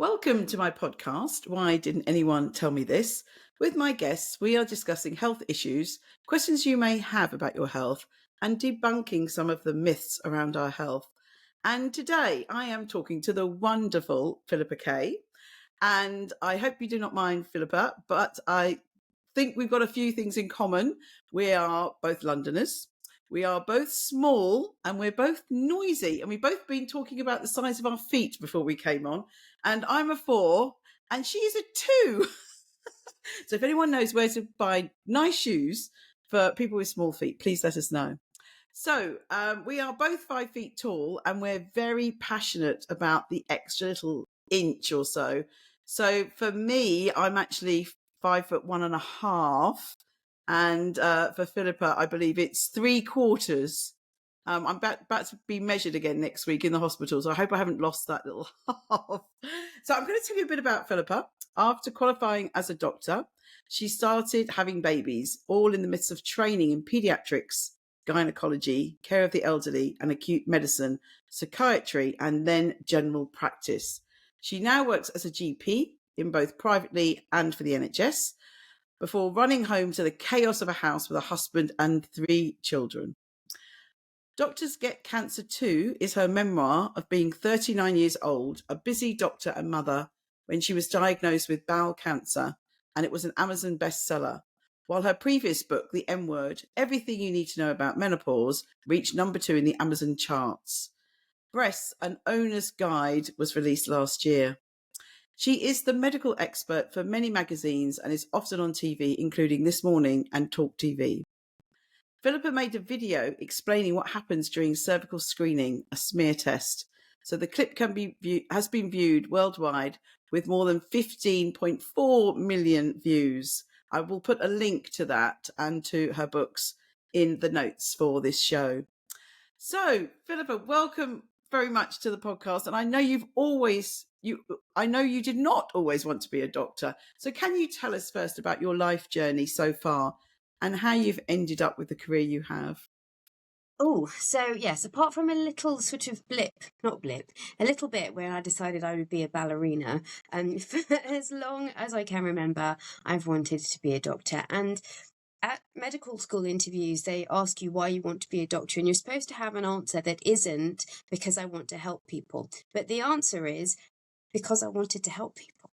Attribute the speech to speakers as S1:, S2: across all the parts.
S1: Welcome to my podcast, Why Didn't Anyone Tell Me This? With my guests, we are discussing health issues, questions you may have about your health, and debunking some of the myths around our health. And today I am talking to the wonderful Philippa Kaye. And I hope you do not mind, Philippa, but I think we've got a few things in common. We are both Londoners. We are both small and we're both noisy. And we've both been talking about the size of our feet before we came on. And I'm a 4 and she's a 2. So if anyone knows where to buy nice shoes for people with small feet, please let us know. So we are both 5 feet tall and we're very passionate about the extra little inch or so. So for me, I'm actually 5'1.5". And for Philippa, I believe it's 3/4. I'm about to be measured again next week in the hospital, so I hope I haven't lost that little half. So I'm going to tell you a bit about Philippa. After qualifying as a doctor, she started having babies, all in the midst of training in paediatrics, gynecology, care of the elderly, and acute medicine, psychiatry, and then general practice. She now works as a GP in both privately and for the NHS, before running home to the chaos of a house with a husband and 3 children. Doctors Get Cancer Too is her memoir of being 39 years old, a busy doctor and mother, when she was diagnosed with bowel cancer, and it was an Amazon bestseller. While her previous book, The M Word, Everything You Need to Know About Menopause, reached number 2 in the Amazon charts. Breasts, an owner's guide, was released last year. She is the medical expert for many magazines and is often on TV, including This Morning and Talk TV. Philippa made a video explaining what happens during cervical screening, a smear test. So the clip has been viewed worldwide with more than 15.4 million views. I will put a link to that and to her books in the notes for this show. So, Philippa, welcome very much to the podcast. And I know I know you did not always want to be a doctor. So can you tell us first about your life journey so far and how you've ended up with the career you have?
S2: Oh, so yes, apart from a little sort of a little bit where I decided I would be a ballerina, for as long as I can remember, I've wanted to be a doctor. And at medical school interviews, they ask you why you want to be a doctor, and you're supposed to have an answer that isn't because I want to help people. But the answer is because I wanted to help people.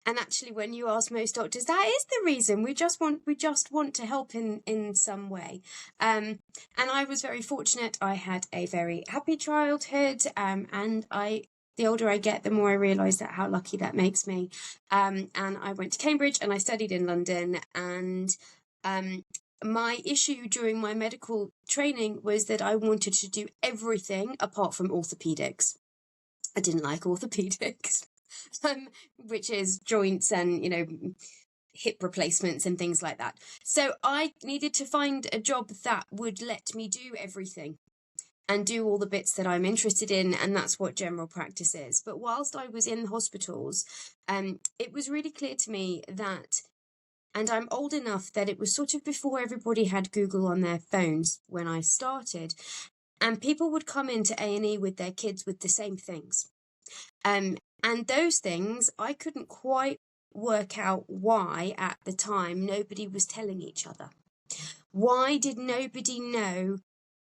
S2: And actually, when you ask most doctors, that is the reason. We just want to help in some way. And I was very fortunate. I had a very happy childhood. And the older I get, the more I realise that how lucky that makes me. And I went to Cambridge and I studied in London. And my issue during my medical training was that I wanted to do everything apart from orthopedics. I didn't like orthopedics. Which is joints and, hip replacements and things like that. So I needed to find a job that would let me do everything and do all the bits that I'm interested in, and that's what general practice is. But whilst I was in hospitals, it was really clear to me that, and I'm old enough that it was sort of before everybody had Google on their phones when I started, and people would come into A&E with their kids with the same things. And those things, I couldn't quite work out why at the time nobody was telling each other. Why did nobody know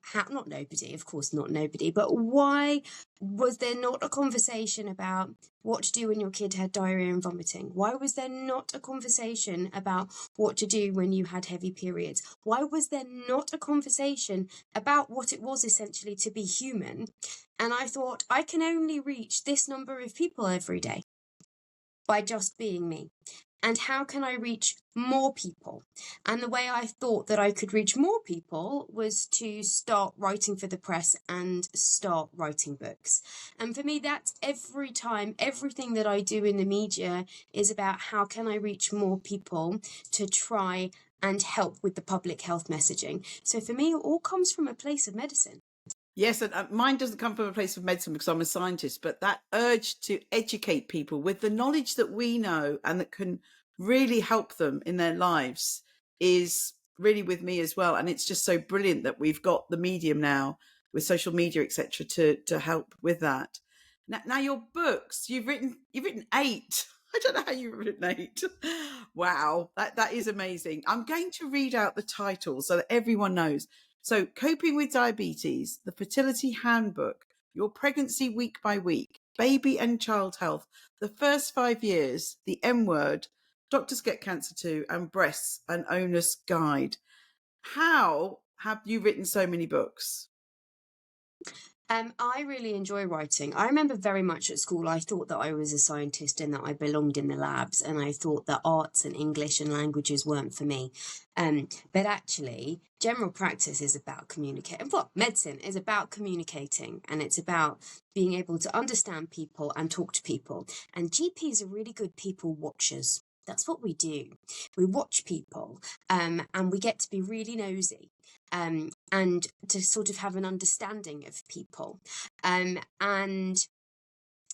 S2: how, not nobody, of course not nobody, but why was there not a conversation about what to do when your kid had diarrhea and vomiting? Why was there not a conversation about what to do when you had heavy periods? Why was there not a conversation about what it was essentially to be human? And I thought, I can only reach this number of people every day by just being me. And how can I reach more people? And the way I thought that I could reach more people was to start writing for the press and start writing books. And for me, that's every time, everything that I do in the media is about how can I reach more people to try and help with the public health messaging. So for me, it all comes from a place of medicine.
S1: Yes, and mine doesn't come from a place of medicine because I'm a scientist, but that urge to educate people with the knowledge that we know and that can really help them in their lives is really with me as well. And it's just so brilliant that we've got the medium now with social media, etc., to help with that. Now your books, you've written 8. I don't know how you've written 8. Wow, that is amazing. I'm going to read out the titles so that everyone knows. So, Coping with Diabetes, The Fertility Handbook, Your Pregnancy Week by Week, Baby and Child Health, The First 5 Years, The M Word, Doctors Get Cancer Too, and Breasts, An Owner's Guide. How have you written so many books?
S2: I really enjoy writing. I remember very much at school, I thought that I was a scientist and that I belonged in the labs, and I thought that arts and English and languages weren't for me. But actually, general practice is about communicating. Well, medicine is about communicating, and it's about being able to understand people and talk to people. And GPs are really good people watchers. That's what we do. We watch people, and we get to be really nosy. And to sort of have an understanding of people. And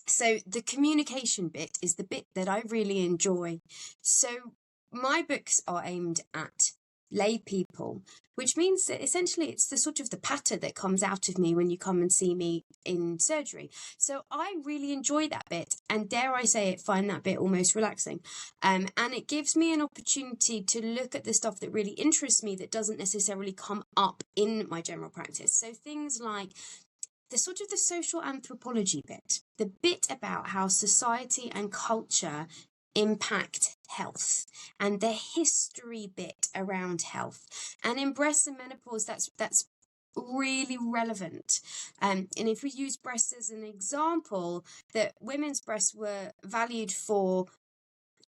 S2: so the communication bit is the bit that I really enjoy. So my books are aimed at lay people, which means that essentially it's the sort of the patter that comes out of me when you come and see me in surgery. So I really enjoy that bit, and dare I say it, find that bit almost relaxing. And it gives me an opportunity to look at the stuff that really interests me that doesn't necessarily come up in my general practice. So things like the sort of the social anthropology bit, the bit about how society and culture impact health, and the history bit around health. And in breast and menopause, that's really relevant. And if we use breasts as an example, that women's breasts were valued for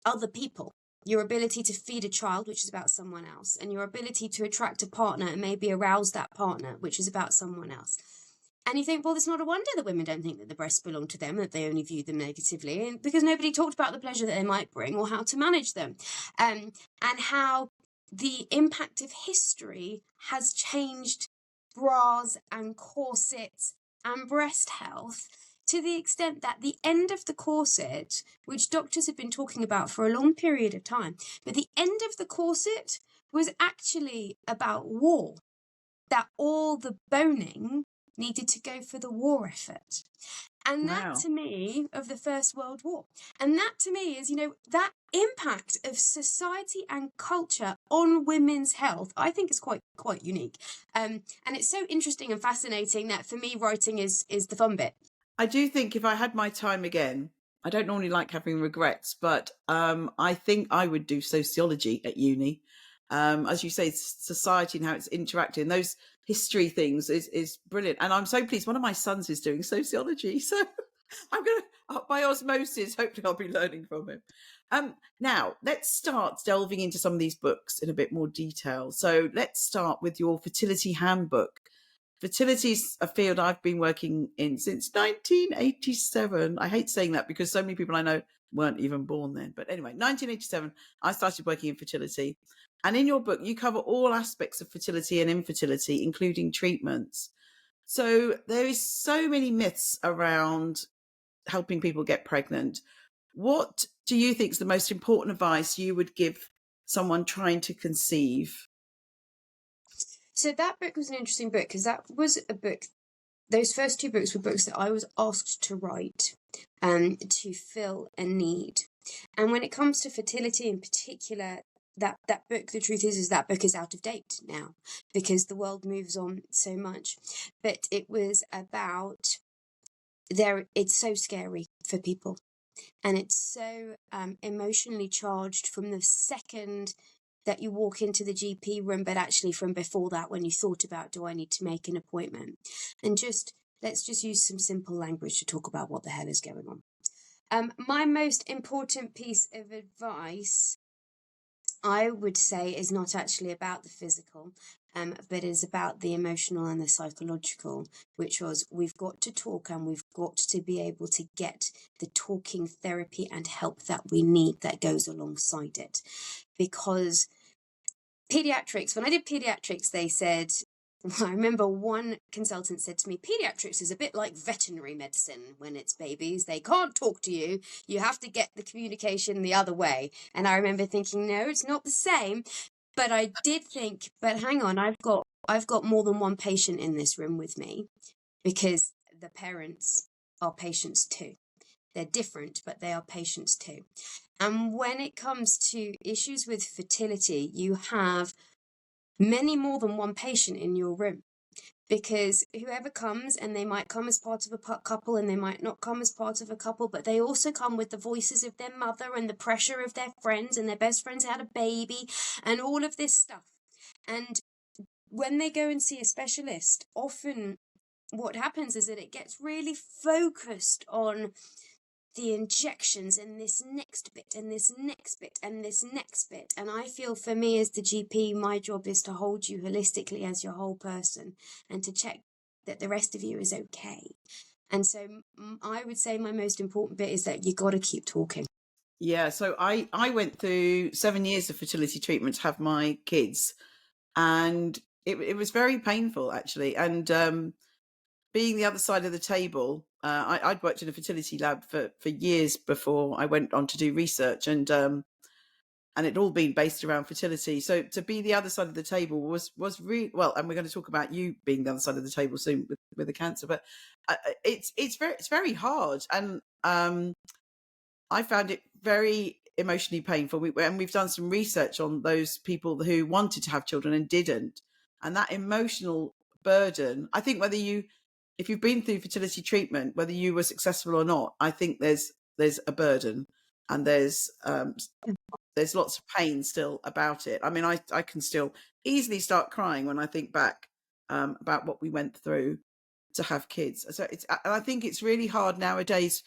S2: other people. Your ability to feed a child, which is about someone else, and your ability to attract a partner and maybe arouse that partner, which is about someone else. And you think, well, it's not a wonder that women don't think that the breasts belong to them, that they only view them negatively, because nobody talked about the pleasure that they might bring or how to manage them, and how the impact of history has changed bras and corsets and breast health, to the extent that the end of the corset, which doctors have been talking about for a long period of time, but the end of the corset was actually about war, that all the boning needed to go for the war effort. And that
S1: Wow.
S2: to me, of the First World War, and that to me is, that impact of society and culture on women's health, I think is quite unique. And it's so interesting and fascinating that for me, writing is the fun bit.
S1: I do think if I had my time again, I don't normally like having regrets, but I think I would do sociology at uni. As you say, society and how it's interacting, those history things is brilliant. And I'm so pleased. One of my sons is doing sociology. So I'm going to, by osmosis, hopefully I'll be learning from him. Now, let's start delving into some of these books in a bit more detail. So let's start with your fertility handbook. Fertility is a field I've been working in since 1987. I hate saying that because so many people I know weren't even born then. But anyway, 1987, I started working in fertility. And in your book, you cover all aspects of fertility and infertility, including treatments. So there is so many myths around helping people get pregnant. What do you think is the most important advice you would give someone trying to conceive?
S2: So that book was an interesting book, because that was a book, those first 2 books were books that I was asked to write to fill a need. And when it comes to fertility in particular, that book, the truth is that book is out of date now, because the world moves on so much. But it was about it's so scary for people, and it's so emotionally charged from the second that you walk into the GP room, but actually from before that, when you thought about, do I need to make an appointment? And let's just use some simple language to talk about what the hell is going on. My most important piece of advice, I would say, is not actually about the physical, but is about the emotional and the psychological, which was, we've got to talk, and we've got to be able to get the talking therapy and help that we need that goes alongside it. Because pediatrics, when I did pediatrics, they said, I remember one consultant said to me, pediatrics is a bit like veterinary medicine when it's babies. They can't talk to you. You have to get the communication the other way. And I remember thinking, no, it's not the same. But I did think, but hang on, I've got more than one patient in this room with me, because the parents are patients too. They're different, but they are patients too. And when it comes to issues with fertility, you have many more than one patient in your room, because whoever comes, and they might come as part of a couple and they might not come as part of a couple, but they also come with the voices of their mother and the pressure of their friends, and their best friends had a baby and all of this stuff. And when they go and see a specialist, often what happens is that it gets really focused on the injections and this next bit and this next bit and this next bit. And I feel, for me as the GP, my job is to hold you holistically as your whole person and to check that the rest of you is okay. And so I would say my most important bit is that you got to keep talking.
S1: Yeah, so I went through 7 years of fertility treatment to have my kids, and it was very painful, actually. And being the other side of the table, I'd worked in a fertility lab for years before I went on to do research, and it'd all been based around fertility. So to be the other side of the table was really well. And we're going to talk about you being the other side of the table soon with the cancer, but it's very hard, and I found it very emotionally painful. And we've done some research on those people who wanted to have children and didn't, and that emotional burden. I think if you've been through fertility treatment, whether you were successful or not, I think there's a burden, and there's lots of pain still about it. I mean, I can still easily start crying when I think back about what we went through to have kids. So I think it's really hard nowadays.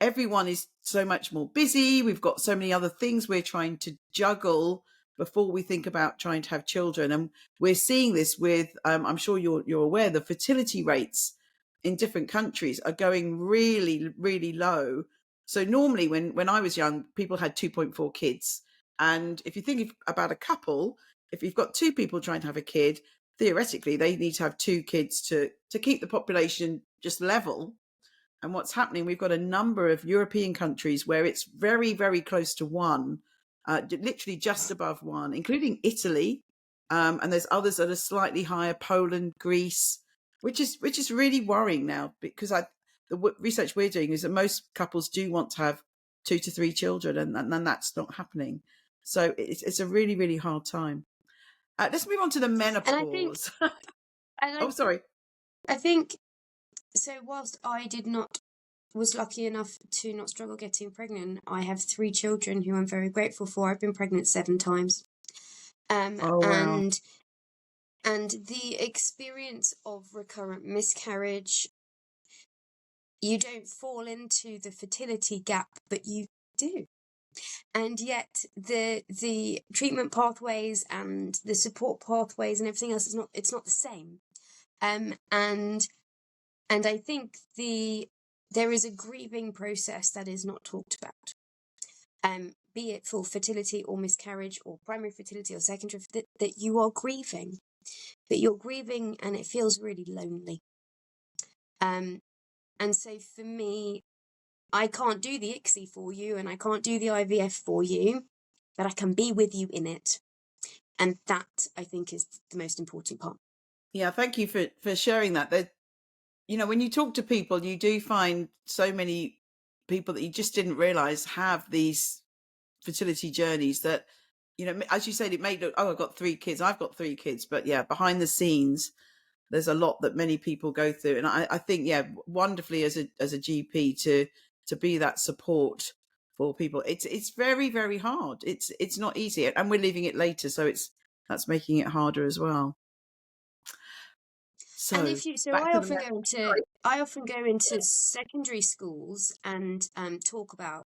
S1: Everyone is so much more busy. We've got so many other things we're trying to juggle before we think about trying to have children. And we're seeing this with, I'm sure you're aware, the fertility rates in different countries are going really, really low. So normally when I was young, people had 2.4 kids. And if you think about a couple, if you've got two people trying to have a kid, theoretically, they need to have two kids to keep the population just level. And what's happening, we've got a number of European countries where it's very, very close to one, literally just above one, including Italy. And there's others that are slightly higher, Poland, Greece, which is really worrying now, because the research we're doing is that most couples do want to have 2 to 3 children, and that's not happening. So it's a really, really hard time. Let's move on to the menopause. Sorry.
S2: I think, so whilst I was lucky enough to not struggle getting pregnant, I have 3 children who I'm very grateful for. I've been pregnant 7 times.
S1: Wow.
S2: And the experience of recurrent miscarriage, you don't fall into the fertility gap, but you do. And yet the treatment pathways and the support pathways and everything else it's not the same. And I think there is a grieving process that is not talked about. Be it for fertility or miscarriage or primary fertility or secondary, that you are grieving. But you're grieving and it feels really lonely. And so for me, I can't do the ICSI for you and I can't do the IVF for you, but I can be with you in it. And that, I think, is the most important part.
S1: Yeah, thank you for sharing that. When you talk to people, you do find so many people that you just didn't realize have these fertility journeys that, as you said, it may look, I've got 3 kids. I've got 3 kids. But yeah, behind the scenes, there's a lot that many people go through. And I think, yeah, wonderfully as a GP to be that support for people. It's very, very hard. It's not easy. And we're leaving it later. So that's making it harder as well. So,
S2: and I often go into secondary schools and talk about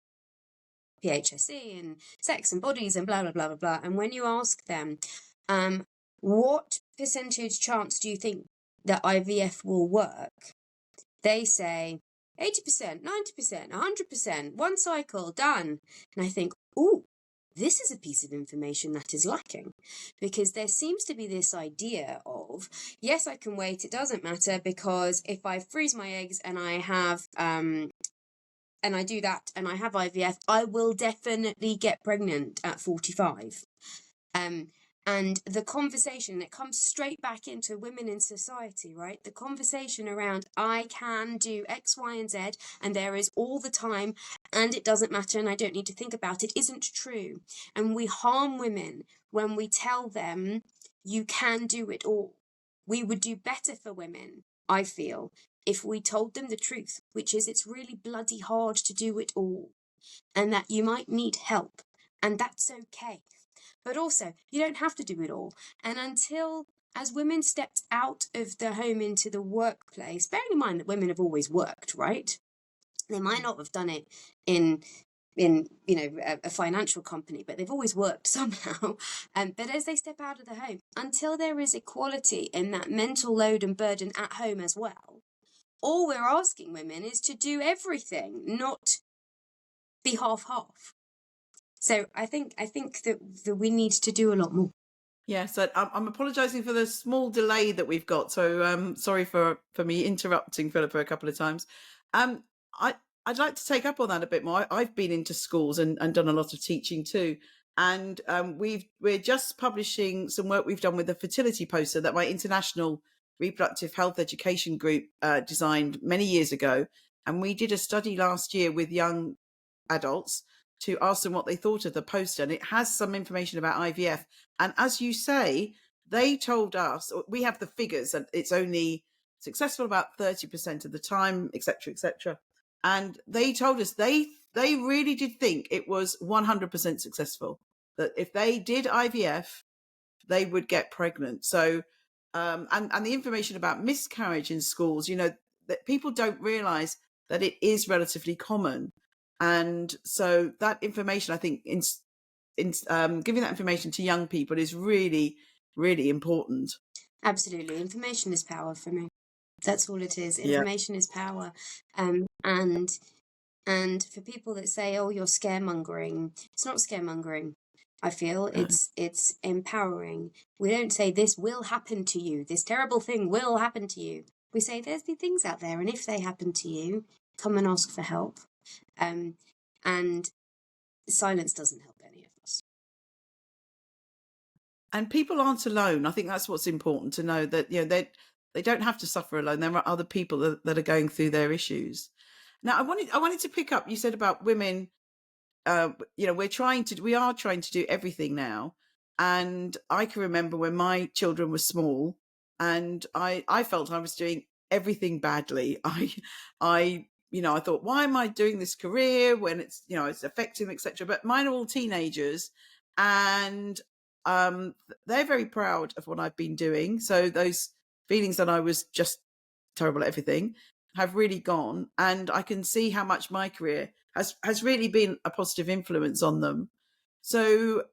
S2: PHSE and sex and bodies and blah blah blah blah blah. And when you ask them, what percentage chance do you think that IVF will work? They say 80%, 90%, 100%, 1 cycle, done. And I think, ooh, this is a piece of information that is lacking, because there seems to be this idea of, yes, I can wait, it doesn't matter, because if I freeze my eggs and I have and I do that and I have IVF, I will definitely get pregnant at 45. And the conversation, it comes straight back into women in society, right? The conversation around, I can do X, Y, and Z, and there is all the time, and it doesn't matter, and I don't need to think about it, isn't true. And we harm women when we tell them, you can do it all. We would do better for women, I feel, if we told them the truth, which is it's really bloody hard to do it all, and that you might need help, and that's okay. But also, you don't have to do it all. And until, as women stepped out of the home into the workplace, bearing in mind that women have always worked, right? They might not have done it in a financial company, but they've always worked somehow. But as they step out of the home, until there is equality in that mental load and burden at home as well, all we're asking women is to do everything, not be half-half. So I think that we need to do a lot more.
S1: Yeah, so I'm apologising for the small delay that we've got. So sorry for me interrupting Philippa a couple of times. I'd like to take up on that a bit more. I've been into schools and done a lot of teaching too. And we're just publishing some work we've done with a fertility poster that my international reproductive health education group designed many years ago. And we did a study last year with young adults to ask them what they thought of the poster. And it has some information about IVF. And as you say, they told us, we have the figures, and it's only successful about 30% of the time, etc., etc. And they told us they really did think it was 100% successful, that if they did IVF, they would get pregnant. So, and the information about miscarriage in schools, that people don't realize that it is relatively common. And so that information, I think, in giving that information to young people is really, really important.
S2: Absolutely. Information is power for me. That's all it is.
S1: Yeah.
S2: Information is power. And for people that say, oh, you're scaremongering, it's not scaremongering. I feel it's empowering. We don't say this will happen to you. This terrible thing will happen to you. We say there's the things out there, and if they happen to you, come and ask for help. And silence doesn't help any of us.
S1: And people aren't alone. I think that's what's important to know, that they don't have to suffer alone. There are other people that are going through their issues. Now, I wanted to pick up. You said about women. We are trying to do everything now, and I can remember when my children were small, and I felt I was doing everything badly. I thought, why am I doing this career when it's affecting them, etc. But mine are all teenagers, and they're very proud of what I've been doing. So those feelings that I was just terrible at everything have really gone, and I can see how much my career has really been a positive influence on them. So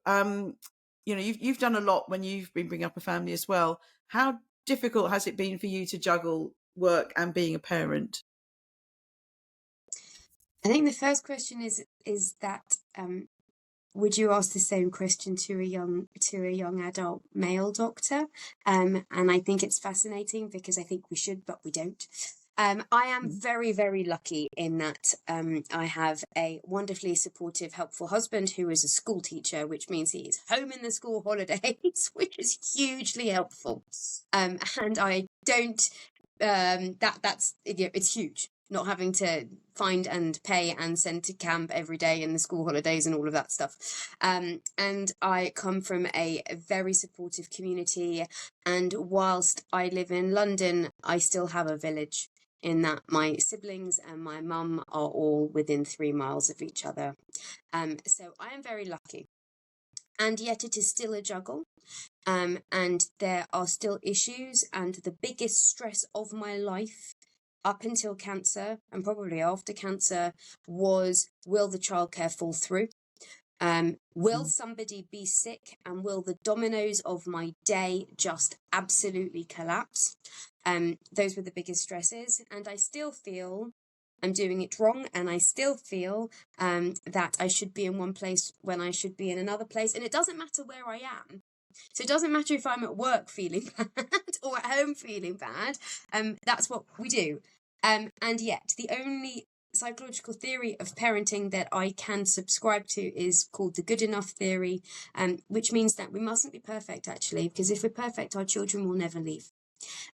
S1: you've done a lot when you've been bringing up a family as well. How difficult has it been for you to juggle work and being a parent?
S2: I think the first question is that would you ask the same question to a young adult male doctor? And I think it's fascinating because I think we should, but we don't. I am very, very lucky in that I have a wonderfully supportive, helpful husband who is a school teacher, which means he is home in the school holidays, which is hugely helpful. And I don't. It's huge. Not having to find and pay and send to camp every day in the school holidays and all of that stuff. And I come from a very supportive community. And whilst I live in London, I still have a village in that my siblings and my mum are all within 3 miles of each other. So I am very lucky. And yet it is still a juggle. And there are still issues. And the biggest stress of my life up until cancer and probably after cancer was, will the childcare fall through? Will somebody be sick, and will the dominoes of my day just absolutely collapse? Those were the biggest stresses, and I still feel I'm doing it wrong, and I still feel that I should be in one place when I should be in another place, and it doesn't matter where I am. So it doesn't matter if I'm at work feeling bad or at home feeling bad. That's what we do. And yet the only psychological theory of parenting that I can subscribe to is called the good enough theory, which means that we mustn't be perfect, actually, because if we're perfect, our children will never leave.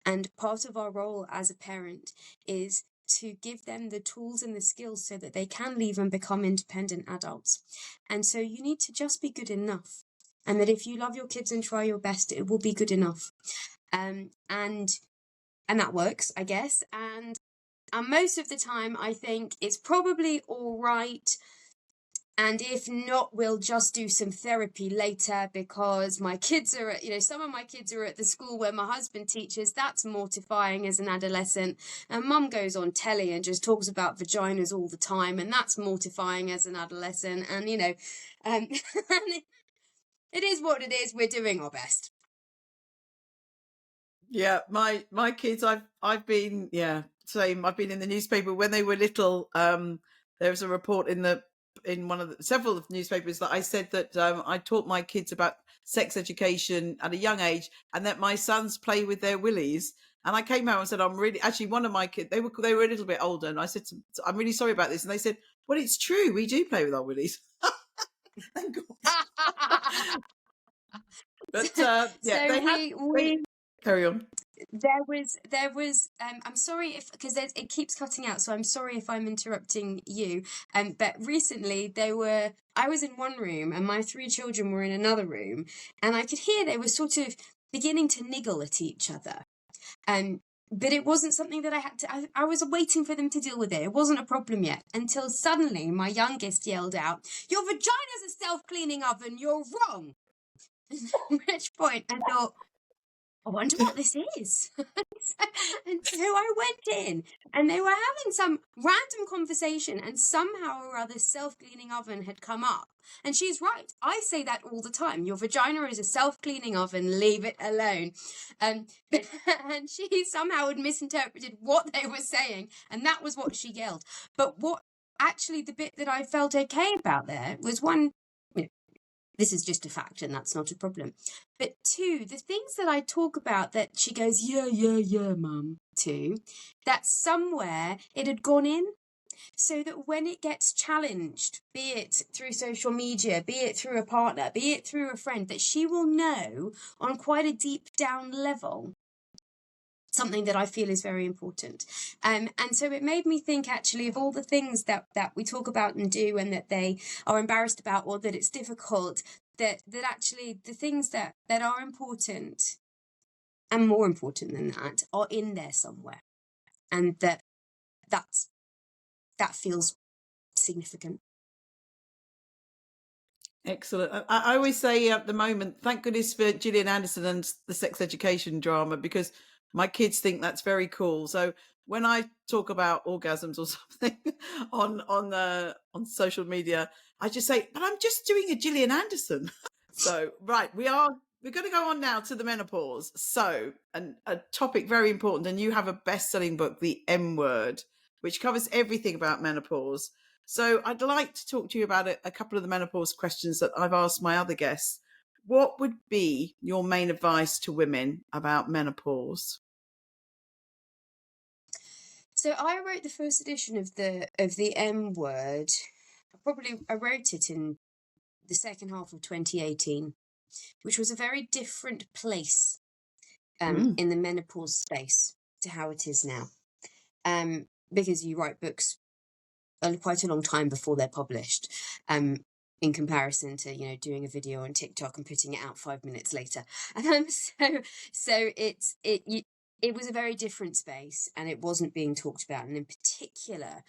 S2: And part of our role as a parent is to give them the tools and the skills so that they can leave and become independent adults. And so you need to just be good enough. And that if you love your kids and try your best, it will be good enough. And that works, I guess. And most of the time, I think it's probably all right. And if not, we'll just do some therapy later, because my kids are at, some of my kids are at the school where my husband teaches. That's mortifying as an adolescent. And mum goes on telly and just talks about vaginas all the time. And that's mortifying as an adolescent. And, it is what it is. We're doing our best.
S1: Yeah, my kids, I've been, same. I've been in the newspaper when they were little. There was a report in one of the several of the newspapers that I said that I taught my kids about sex education at a young age, and that my sons play with their willies. And I came out and said, I'm really, actually, one of my kids, they were a little bit older, and I said, I'm really sorry about this. And they said, well, it's true, we do play with our willies. Thank God. But carry on.
S2: There was I'm sorry if, because it keeps cutting out, so I'm sorry if I'm interrupting you, but recently I was in one room and my 3 children were in another room, and I could hear they were sort of beginning to niggle at each other, but it wasn't something that I was waiting for them to deal with it. It wasn't a problem yet, until suddenly my youngest yelled out, "Your vagina's a self-cleaning oven, you're wrong." At which point I thought, I wonder what this is. And so I went in, and they were having some random conversation, and somehow or other self-cleaning oven had come up. And she's right. I say that all the time. Your vagina is a self-cleaning oven. Leave it alone. And she somehow had misinterpreted what they were saying, and that was what she yelled. But what actually the bit that I felt okay about there was, one, this is just a fact and that's not a problem. But 2, the things that I talk about that she goes, yeah, mum, to, that somewhere it had gone in, so that when it gets challenged, be it through social media, be it through a partner, be it through a friend, that she will know on quite a deep down level something that I feel is very important. And so it made me think, actually, of all the things that we talk about and do, and that they are embarrassed about, or that it's difficult, that actually the things that are important and more important than that are in there somewhere, and that feels significant.
S1: Excellent. I always say at the moment, thank goodness for Gillian Anderson and the sex education drama, because my kids think that's very cool. So when I talk about orgasms or something on social media, I just say, but I'm just doing a Gillian Anderson. So, right, we're going to go on now to the menopause. So, a topic very important, and you have a best-selling book, The M Word, which covers everything about menopause. So I'd like to talk to you about a couple of the menopause questions that I've asked my other guests. What would be your main advice to women about menopause?
S2: So I wrote the first edition of the M Word. I wrote it in the second half of 2018, which was a very different place in the menopause space to how it is now. Because you write books quite a long time before they're published, in comparison to doing a video on TikTok and putting it out 5 minutes later. So it was a very different space, and it wasn't being talked about, and in particular,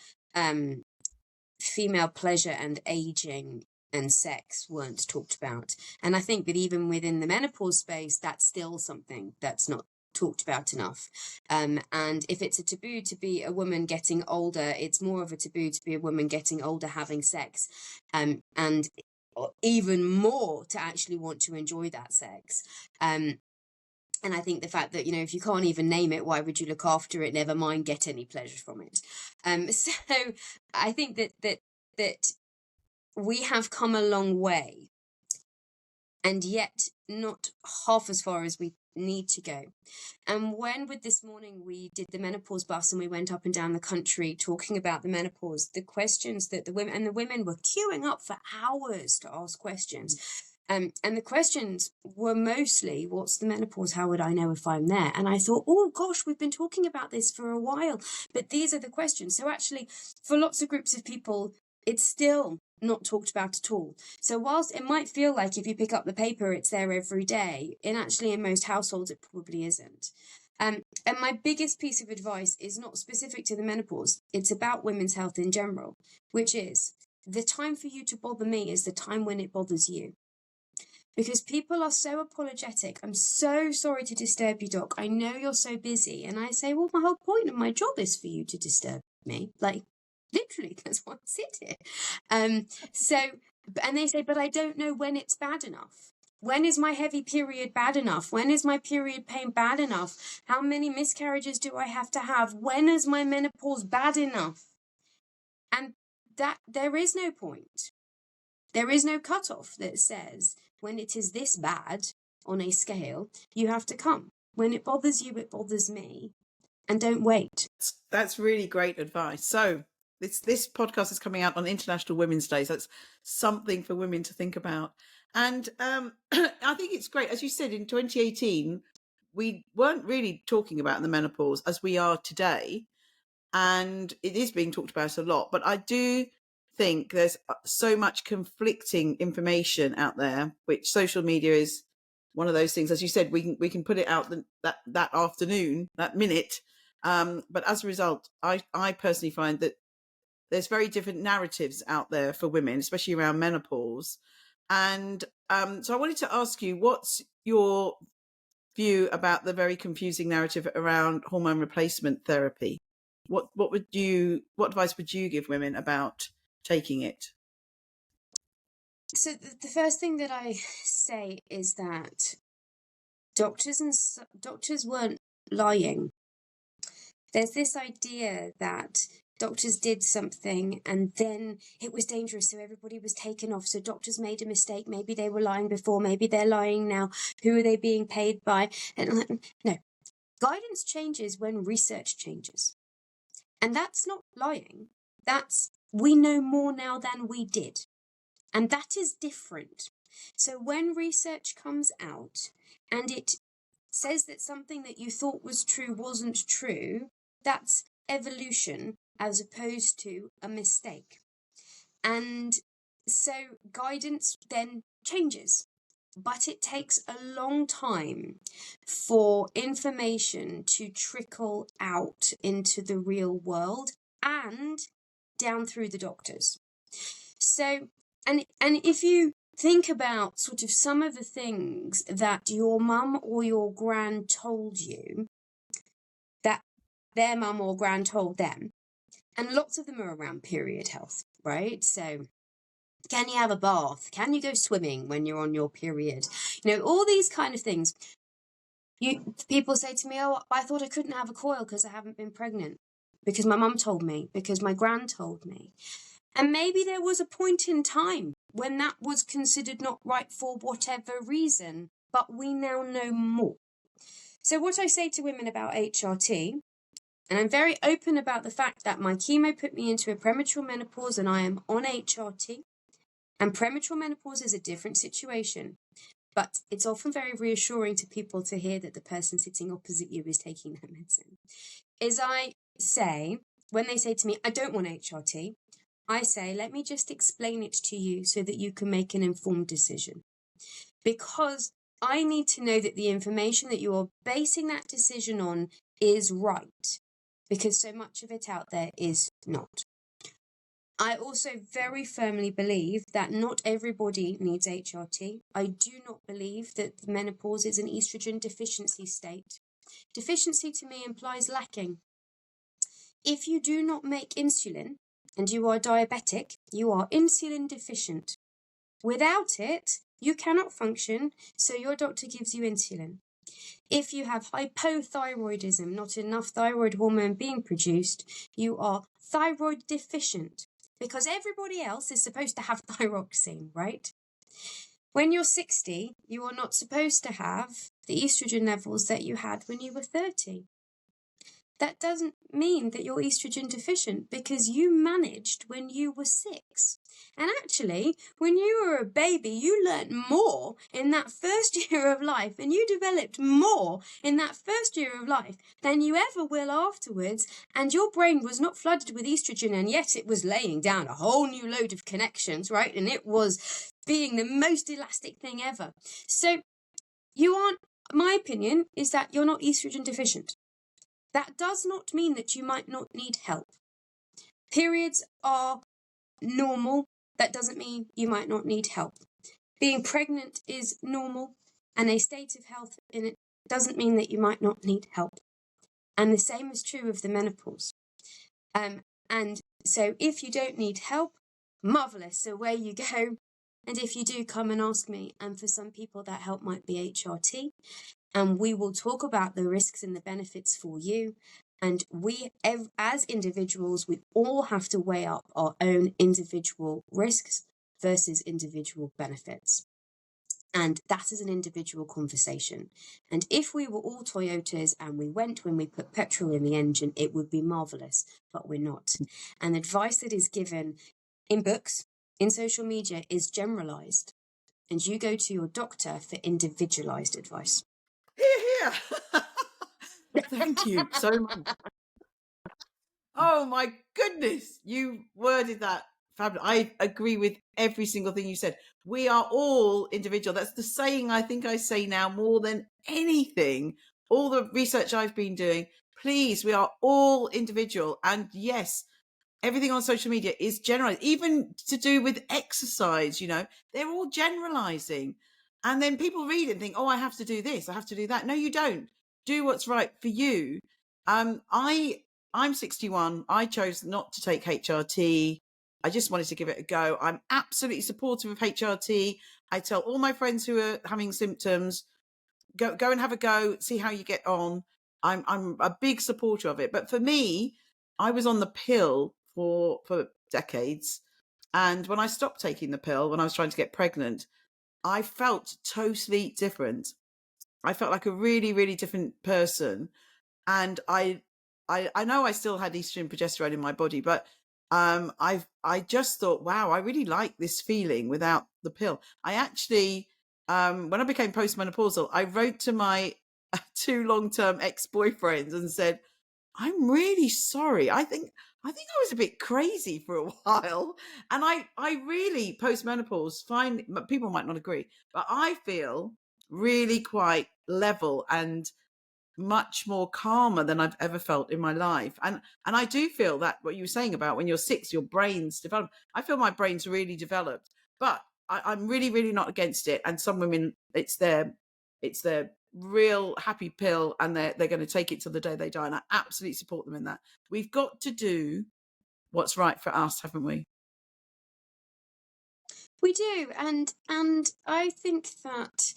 S2: female pleasure and aging and sex weren't talked about. And I think that even within the menopause space, that's still something that's not talked about enough. And if it's a taboo to be a woman getting older, it's more of a taboo to be a woman getting older having sex, and even more to actually want to enjoy that sex. And I think the fact that, if you can't even name it, why would you look after it? Never mind get any pleasure from it. So I think that we have come a long way, and yet not half as far as we need to go. And when with this morning we did the menopause bus and we went up and down the country talking about the menopause, the questions that the women were queuing up for hours to ask questions. And the questions were mostly, what's the menopause? How would I know if I'm there? And I thought, oh gosh, we've been talking about this for a while, but these are the questions. So actually, for lots of groups of people, it's still not talked about at all. So whilst it might feel like if you pick up the paper, it's there every day, in most households, it probably isn't. And my biggest piece of advice is not specific to the menopause. It's about women's health in general, which is the time for you to bother me is the time when it bothers you. Because people are so apologetic. I'm so sorry to disturb you, Doc. I know you're so busy. And I say, well, my whole point of my job is for you to disturb me. Like, literally, that's why I sit here. And they say, but I don't know when it's bad enough. When is my heavy period bad enough? When is my period pain bad enough? How many miscarriages do I have to have? When is my menopause bad enough? And that there is no point. There is no cutoff that says when it is this bad on a scale, you have to come. When it bothers you, it bothers me. And don't wait.
S1: That's really great advice. So this podcast is coming out on International Women's Day. So that's something for women to think about. And I think it's great. As you said, in 2018, we weren't really talking about the menopause as we are today. And it is being talked about a lot. But I do think there's so much conflicting information out there, which social media is one of those things. As you said, we can put it out that afternoon, that minute. But as a result, I personally find that there's very different narratives out there for women, especially around menopause. And so I wanted to ask you, what's your view about the very confusing narrative around hormone replacement therapy? What advice would you give women about taking it?
S2: So the first thing that I say is that doctors weren't lying. There's this idea that doctors did something and then it was dangerous, so everybody was taken off. So doctors made a mistake. Maybe they were lying before, maybe they're lying now. Who are they being paid by? And no, guidance changes when research changes. And that's not lying. That's, we know more now than we did. And that is different. So when research comes out and it says that something that you thought was true wasn't true, that's evolution as opposed to a mistake. And so guidance then changes. But it takes a long time for information to trickle out into the real world and down through the doctors. So, and if you think about sort of some of the things that your mum or your gran told you, that their mum or gran told them, and lots of them are around period health, right? So, can you have a bath? Can you go swimming when you're on your period? You know, all these kind of things. People say to me, oh, I thought I couldn't have a coil because I haven't been pregnant, because my mum told me, because my gran told me. And maybe there was a point in time when that was considered not right for whatever reason, but we now know more. So what I say to women about HRT, and I'm very open about the fact that my chemo put me into a premature menopause and I am on HRT. And premature menopause is a different situation. But it's often very reassuring to people to hear that the person sitting opposite you is taking that medicine. Is I say, when they say to me, I don't want HRT, I say, let me just explain it to you so that you can make an informed decision. Because I need to know that the information that you are basing that decision on is right. Because so much of it out there is not. I also very firmly believe that not everybody needs HRT. I do not believe that menopause is an estrogen deficiency state. Deficiency to me implies lacking. If you do not make insulin and you are diabetic, you are insulin deficient. Without it, you cannot function, so your doctor gives you insulin. If you have hypothyroidism, not enough thyroid hormone being produced, you are thyroid deficient. Because everybody else is supposed to have thyroxine, right? When you're 60, you are not supposed to have the estrogen levels that you had when you were 30. That doesn't mean that you're estrogen deficient, because you managed when you were 6. And actually, when you were a baby, you learnt more in that first year of life, and you developed more in that first year of life than you ever will afterwards. And your brain was not flooded with estrogen, and yet it was laying down a whole new load of connections, right? And it was being the most elastic thing ever. So you aren't, my opinion is that you're not estrogen deficient. That does not mean that you might not need help. Periods are normal. That doesn't mean you might not need help. Being pregnant is normal, and a state of health in it doesn't mean that you might not need help. And the same is true of the menopause. And so if you don't need help, marvellous, away you go. And if you do, come and ask me. And for some people, that help might be HRT. And we will talk about the risks and the benefits for you. And we, as individuals, we all have to weigh up our own individual risks versus individual benefits. And that is an individual conversation. And if we were all Toyotas and we went when we put petrol in the engine, it would be marvellous, but we're not. And advice that is given in books, in social media, is generalised. And you go to your doctor for individualised advice.
S1: Hear, hear. Thank you so much. Oh my goodness, you worded that fabulous. I agree with every single thing you said. We are all individual. That's the saying I think I say now more than anything. All the research I've been doing, please, we are all individual. And yes, everything on social media is generalized, even to do with exercise, they're all generalizing. And then people read it and think, oh, I have to do this, I have to do that. No, you don't. Do what's right for you. I'm 61. I chose not to take HRT. I just wanted to give it a go. I'm absolutely supportive of HRT. I tell all my friends who are having symptoms, go and have a go, see how you get on. I'm a big supporter of it. But for me, I was on the pill for decades. And when I stopped taking the pill, when I was trying to get pregnant, I felt totally different. I felt like a really, really different person. And I know I still had estrogen and progesterone in my body, but I just thought, wow, I really like this feeling without the pill. I actually, when I became postmenopausal, I wrote to my 2 long-term ex-boyfriends and said, I'm really sorry. I think I was a bit crazy for a while. And I really, post-menopause, find, people might not agree, but I feel really quite level and much more calmer than I've ever felt in my life. And I do feel that what you were saying about when you're 6, your brain's developed. I feel my brain's really developed, but I'm really, really not against it. And some women, it's their real happy pill, and they're going to take it till the day they die. And I absolutely support them in that. We've got to do what's right for us, haven't we?
S2: We do, and I think that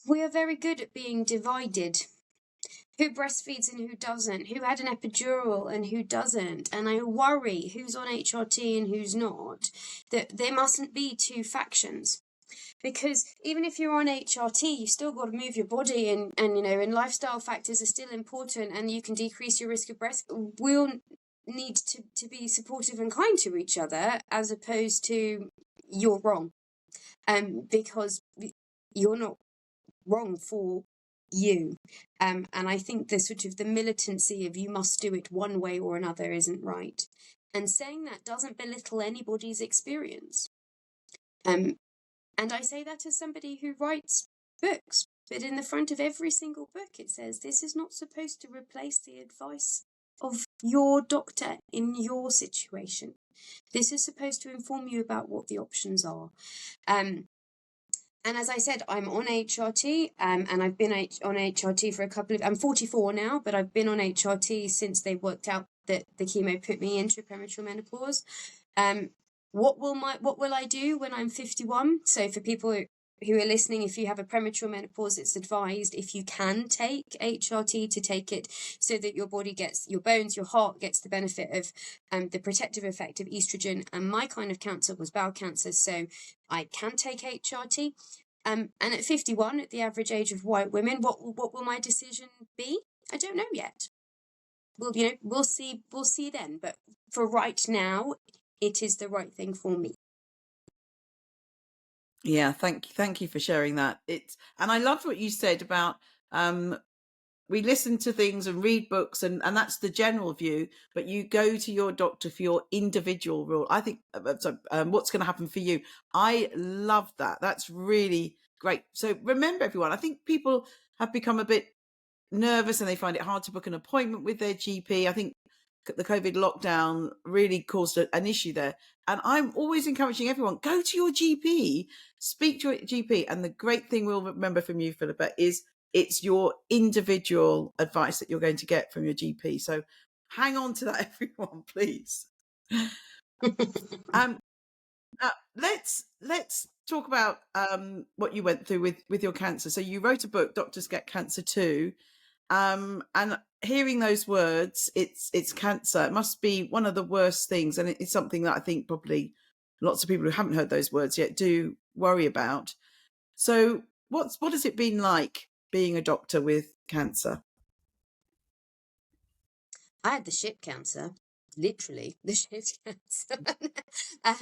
S2: we are very good at being divided. Who breastfeeds and who doesn't, who had an epidural and who doesn't, and I worry who's on HRT and who's not, that there mustn't be 2 factions. Because even if you're on HRT, you've still got to move your body, and lifestyle factors are still important, and you can decrease your risk of breast. We'll need to be supportive and kind to each other, as opposed to you're wrong. Because you're not wrong for you. And I think the sort of the militancy of you must do it one way or another isn't right. And saying that doesn't belittle anybody's experience. And I say that as somebody who writes books, but in the front of every single book it says this is not supposed to replace the advice of your doctor in your situation. This is supposed to inform you about what the options are. And as I said, I'm on HRT, and I've been on HRT for I'm 44 now, but I've been on HRT since they worked out that the chemo put me into premature menopause. What will I do when I'm 51? So for people who are listening, if you have a premature menopause, it's advised, if you can take HRT, to take it so that your body gets, your bones, your heart gets the benefit of the protective effect of estrogen. And my kind of cancer was bowel cancer, so I can take HRT. And at 51, at the average age of white women, what will my decision be? I don't know yet. We'll see then. But for right now, it is the right thing for me.
S1: Yeah, thank you for sharing that. And I loved what you said about we listen to things and read books, and that's the general view, but you go to your doctor for your individual rule. I think what's going to happen for you. I love that. That's really great. So remember, everyone, I think people have become a bit nervous and they find it hard to book an appointment with their GP. I think the COVID lockdown really caused an issue there. And I'm always encouraging everyone, go to your GP, speak to your GP. And the great thing we'll remember from you, Philippa, is it's your individual advice that you're going to get from your GP. So hang on to that, everyone, please. Let's talk about what you went through with your cancer. So you wrote a book, Doctors Get Cancer Too. And hearing those words, it's cancer. It must be one of the worst things, and it's something that I think probably lots of people who haven't heard those words yet do worry about. So, what has it been like being a doctor with cancer?
S2: I had the shit cancer, literally the shit cancer. I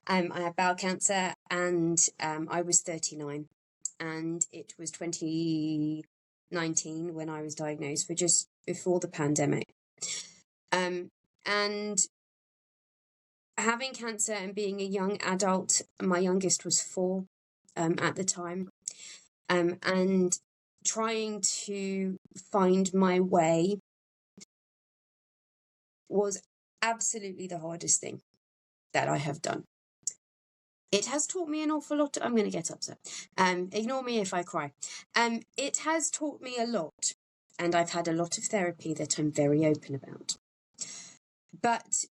S2: had bowel cancer, and I was 39, and it was 2019 when I was diagnosed, for just before the pandemic. And having cancer and being a young adult, my youngest was 4 at the time, and trying to find my way was absolutely the hardest thing that I have done. It has taught me an awful lot. I'm going to get upset. Ignore me if I cry. It has taught me a lot, and I've had a lot of therapy that I'm very open about. But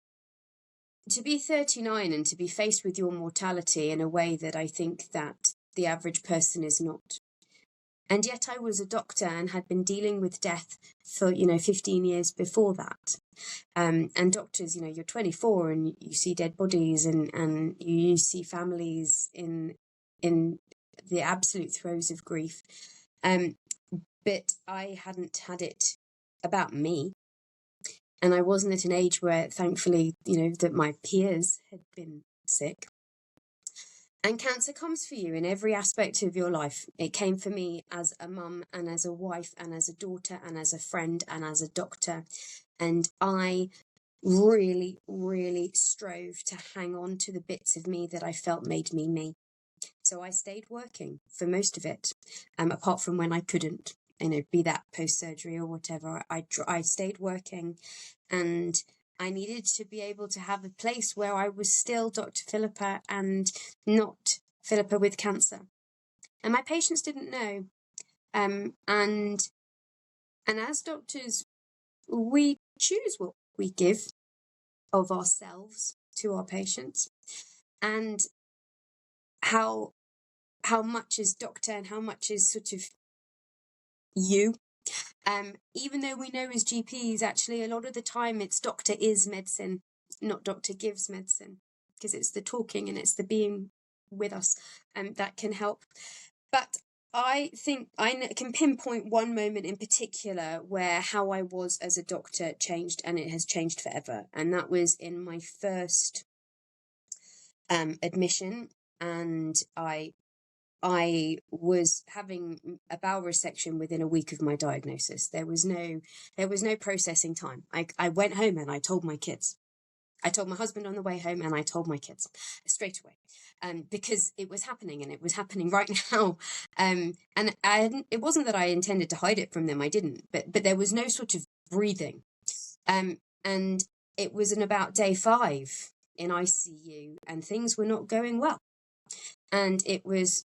S2: to be 39 and to be faced with your mortality in a way that I think that the average person is not. And yet I was a doctor and had been dealing with death for, 15 years before that. And doctors, you're 24 and you see dead bodies and you see families in the absolute throes of grief. But I hadn't had it about me. And I wasn't at an age where, thankfully, that my peers had been sick. And cancer comes for you in every aspect of your life. It came for me as a mum and as a wife and as a daughter and as a friend and as a doctor. And I really, really strove to hang on to the bits of me that I felt made me me. So I stayed working for most of it, apart from when I couldn't, be that post-surgery or whatever. I stayed working, and I needed to be able to have a place where I was still Dr. Philippa and not Philippa with cancer. And my patients didn't know. And as doctors, we choose what we give of ourselves to our patients, and how much is doctor and how much is sort of you. Even though we know as GPs, actually, a lot of the time it's doctor is medicine, not doctor gives medicine, because it's the talking and it's the being with us that can help. But I think I can pinpoint one moment in particular where how I was as a doctor changed, and it has changed forever. And that was in my first admission, and I was having a bowel resection within a week of my diagnosis. There was no processing time. I went home and I told my kids. I told my husband on the way home, and I told my kids straight away, because it was happening, and it was happening right now. And it wasn't that I intended to hide it from them. I didn't. But there was no sort of breathing. And it was in about day 5 in ICU, and things were not going well. And it was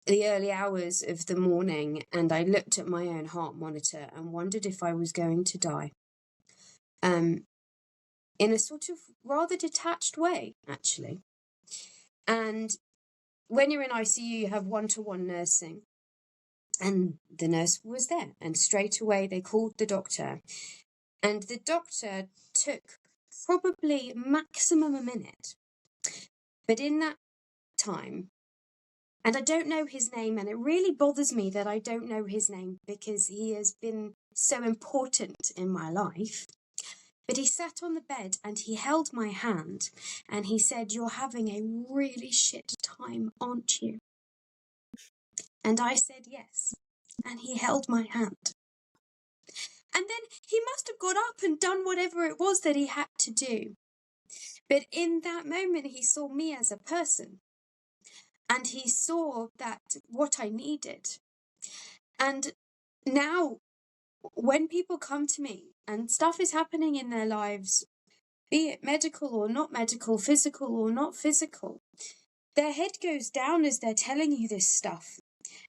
S2: the early hours of the morning, and I looked at my own heart monitor and wondered if I was going to die. In a sort of rather detached way, actually. And when you're in ICU, you have one-to-one nursing. And the nurse was there, and straight away they called the doctor. And the doctor took probably maximum a minute. But in that time, And I don't know his name, and it really bothers me that I don't know his name because he has been so important in my life. But he sat on the bed and he held my hand and he said, "You're having a really shit time, aren't you?" And I said, "Yes." And he held my hand. And then he must have got up and done whatever it was that he had to do. But in that moment, he saw me as a person. And he saw that what I needed. And now, when people come to me and stuff is happening in their lives, be it medical or not medical, physical or not physical, their head goes down as they're telling you this stuff.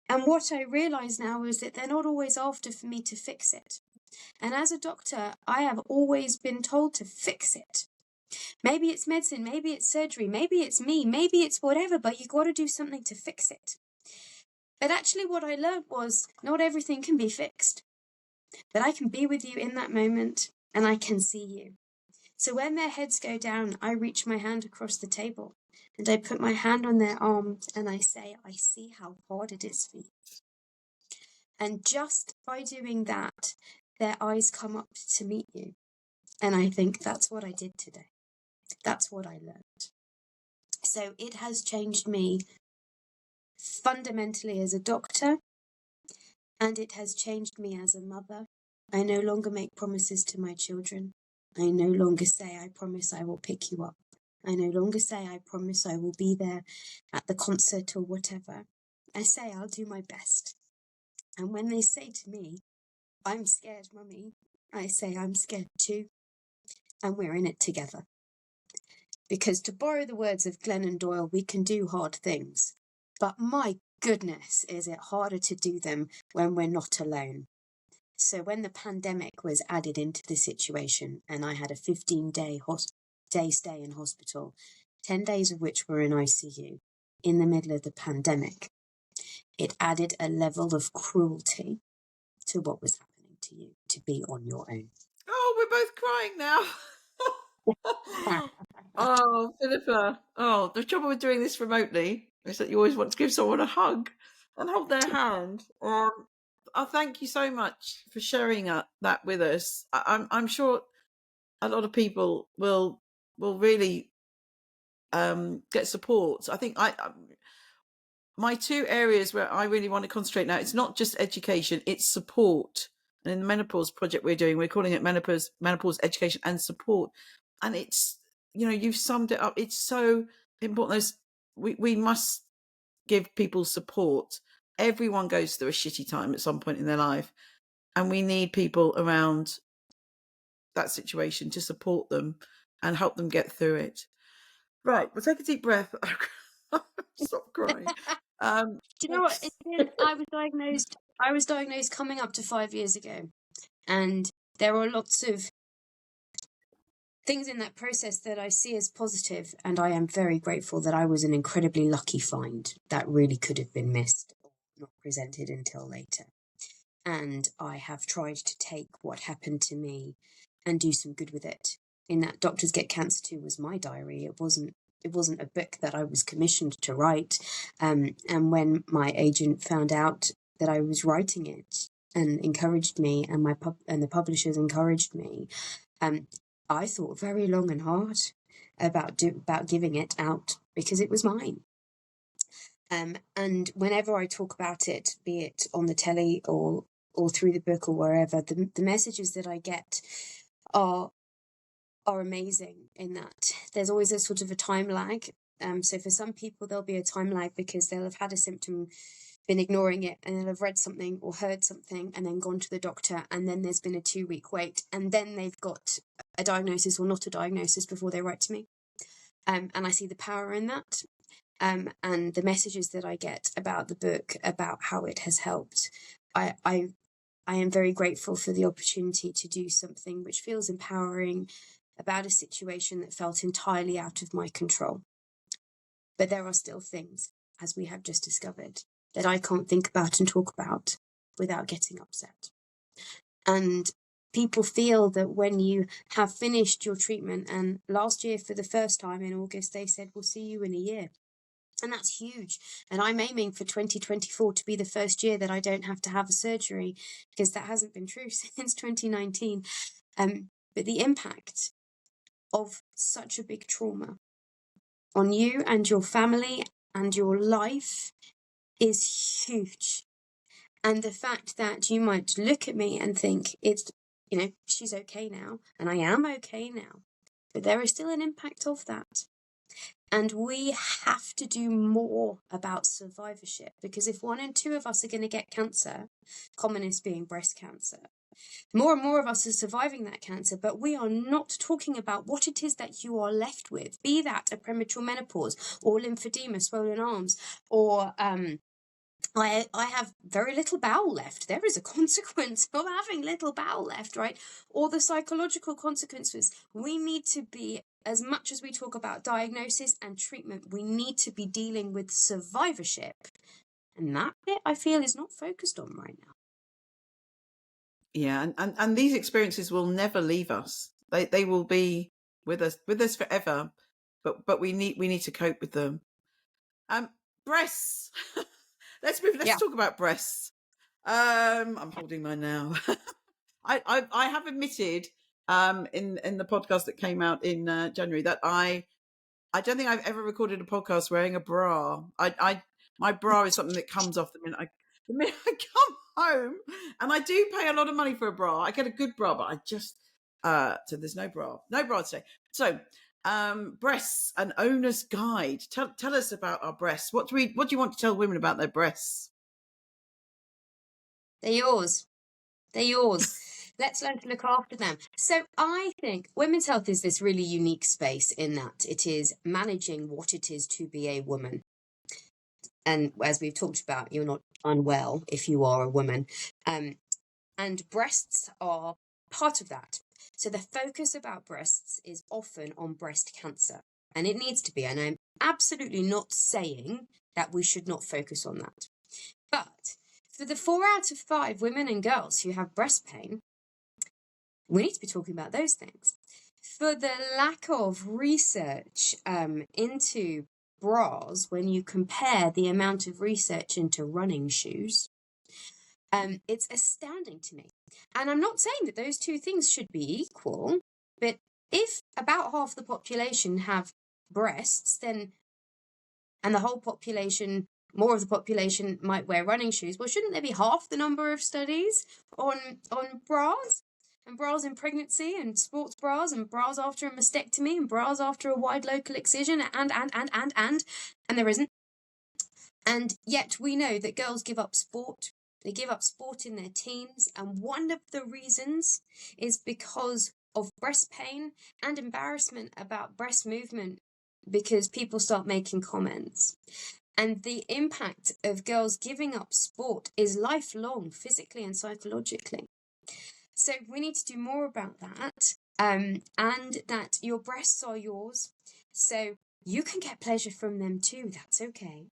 S2: And what I realize now is that they're not always after for me to fix it. And as a doctor, I have always been told to fix it. Maybe it's medicine, maybe it's surgery, maybe it's me, maybe it's whatever, but you've got to do something to fix it. But actually what I learned was not everything can be fixed. But I can be with you in that moment and I can see you. So when their heads go down, I reach my hand across the table and I put my hand on their arms and I say, "I see how hard it is for you." And just by doing that, their eyes come up to meet you. And I think that's what I did today. That's what I learned. So it has changed me fundamentally as a doctor, and it has changed me as a mother. I no longer make promises to my children. I no longer say, "I promise I will pick you up." I no longer say, "I promise I will be there at the concert or whatever." I say, "I'll do my best." And when they say to me, "I'm scared, Mummy," I say, "I'm scared too." And we're in it together. Because to borrow the words of Glennon Doyle, we can do hard things. But my goodness, is it harder to do them when we're not alone. So when the pandemic was added into the situation and I had a 15-day stay in hospital, 10 days of which were in ICU, in the middle of the pandemic, it added a level of cruelty to what was happening to you, to be on your own.
S1: Oh, we're both crying now. Oh, Philippa. Oh, the trouble with doing this remotely is that you always want to give someone a hug and hold their hand. I thank you so much for sharing that with us. I'm sure a lot of people will really get support. I think my two areas where I really want to concentrate now, it's not just education, it's support. And in the menopause project we're doing, we're calling it menopause education and support. And it's, you've summed it up. It's so important. We must give people support. Everyone goes through a shitty time at some point in their life, and we need people around that situation to support them and help them get through it. Right, we'll take a deep breath. Stop crying.
S2: Do you know what? I was diagnosed coming up to 5 years ago, and there are lots of things in that process that I see as positive, and I am very grateful that I was an incredibly lucky find that really could have been missed or not presented until later. And I have tried to take what happened to me and do some good with it. In that Doctors Get Cancer Too was my diary. It wasn't a book that I was commissioned to write. And when my agent found out that I was writing it and encouraged me, and the publishers encouraged me, I thought very long and hard about giving it out because it was mine. And whenever I talk about it, be it on the telly or through the book or wherever, the messages that I get are amazing in that there's always a sort of a time lag. So for some people, there'll be a time lag because they'll have had a symptom, been ignoring it, and they'll have read something or heard something and then gone to the doctor, and then there's been a 2-week wait, and then they've got a diagnosis or not a diagnosis before they write to me. And I see the power in that. And the messages that I get about the book, about how it has helped, I am very grateful for the opportunity to do something which feels empowering about a situation that felt entirely out of my control. But there are still things, as we have just discovered, that I can't think about and talk about without getting upset. And people feel that when you have finished your treatment, and last year for the first time in August, they said, "We'll see you in a year." And that's huge. And I'm aiming for 2024 to be the first year that I don't have to have a surgery, because that hasn't been true since 2019. But the impact of such a big trauma on you and your family and your life is huge. And the fact that you might look at me and think it's, she's okay now, and I am okay now, but there is still an impact of that. And we have to do more about survivorship, because if 1 in 2 of us are going to get cancer, commonest being breast cancer, more and more of us are surviving that cancer, but we are not talking about what it is that you are left with, be that a premature menopause or lymphedema, swollen arms, or I have very little bowel left. There is a consequence of having little bowel left, right? Or the psychological consequences. We need to be, as much as we talk about diagnosis and treatment, we need to be dealing with survivorship. And that bit, I feel, is not focused on right now.
S1: Yeah, and these experiences will never leave us. They will be with us forever. But we need to cope with them. Breasts. Let's talk about breasts. I'm holding mine now. I have admitted in the podcast that came out in January that I don't think I've ever recorded a podcast wearing a bra. My bra is something that comes off the minute I come home, and I do pay a lot of money for a bra. I get a good bra, but I just so there's no bra today. So breasts, an owner's guide. Tell us about our breasts. What do you want to tell women about their breasts?
S2: They're yours. Let's learn to look after them. So I think women's health is this really unique space in that it is managing what it is to be a woman. And as we've talked about, you're not unwell if you are a woman. And breasts are part of that. So the focus about breasts is often on breast cancer. And it needs to be. And I'm absolutely not saying that we should not focus on that. But for the 4 out of 5 women and girls who have breast pain, we need to be talking about those things. For the lack of research into bras, when you compare the amount of research into running shoes, it's astounding to me. And I'm not saying that those two things should be equal, but if about half the population have breasts, then, and the whole population, more of the population might wear running shoes, well, shouldn't there be half the number of studies on bras? And bras in pregnancy, and sports bras, and bras after a mastectomy, and bras after a wide local excision, and there isn't. And yet we know that girls give up sport. They give up sport in their teens, and one of the reasons is because of breast pain and embarrassment about breast movement, because people start making comments. And the impact of girls giving up sport is lifelong, physically and psychologically. So we need to do more about that, and that your breasts are yours, so you can get pleasure from them too. That's okay.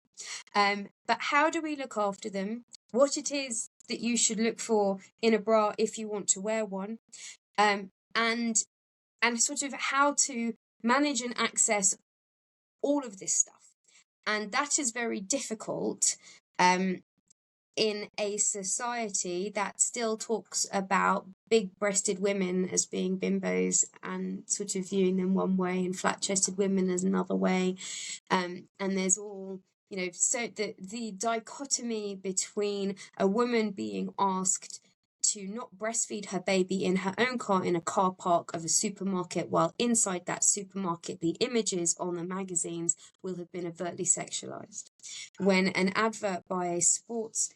S2: But how do we look after them? What it is that you should look for in a bra if you want to wear one, and sort of how to manage and access all of this stuff. And that is very difficult in a society that still talks about big-breasted women as being bimbos and sort of viewing them one way, and flat-chested women as another way. And there's all, so the dichotomy between a woman being asked to not breastfeed her baby in her own car in a car park of a supermarket, while inside that supermarket the images on the magazines will have been overtly sexualized. When an advert by a sports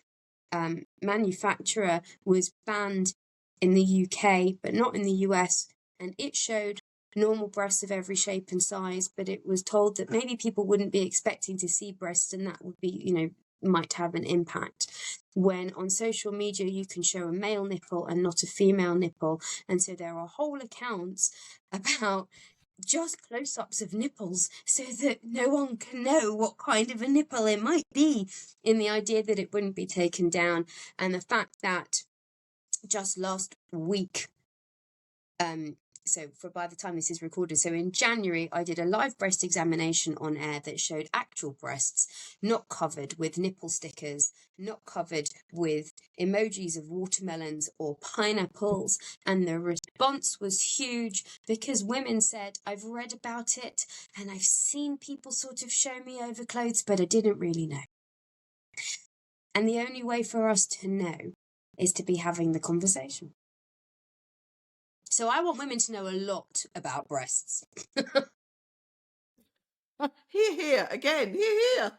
S2: manufacturer was banned in the UK but not in the US, and it showed normal breasts of every shape and size, but it was told that maybe people wouldn't be expecting to see breasts, and that would be, might have an impact. When on social media you can show a male nipple and not a female nipple, and so there are whole accounts about just close-ups of nipples so that no one can know what kind of a nipple it might be, in the idea that it wouldn't be taken down. And the fact that just last week by the time this is recorded, so in January, I did a live breast examination on air that showed actual breasts, not covered with nipple stickers, not covered with emojis of watermelons or pineapples. And the response was huge because women said, I've read about it and I've seen people sort of show me over clothes, but I didn't really know. And the only way for us to know is to be having the conversation. So I want women to know a lot about breasts.
S1: Here again. Here.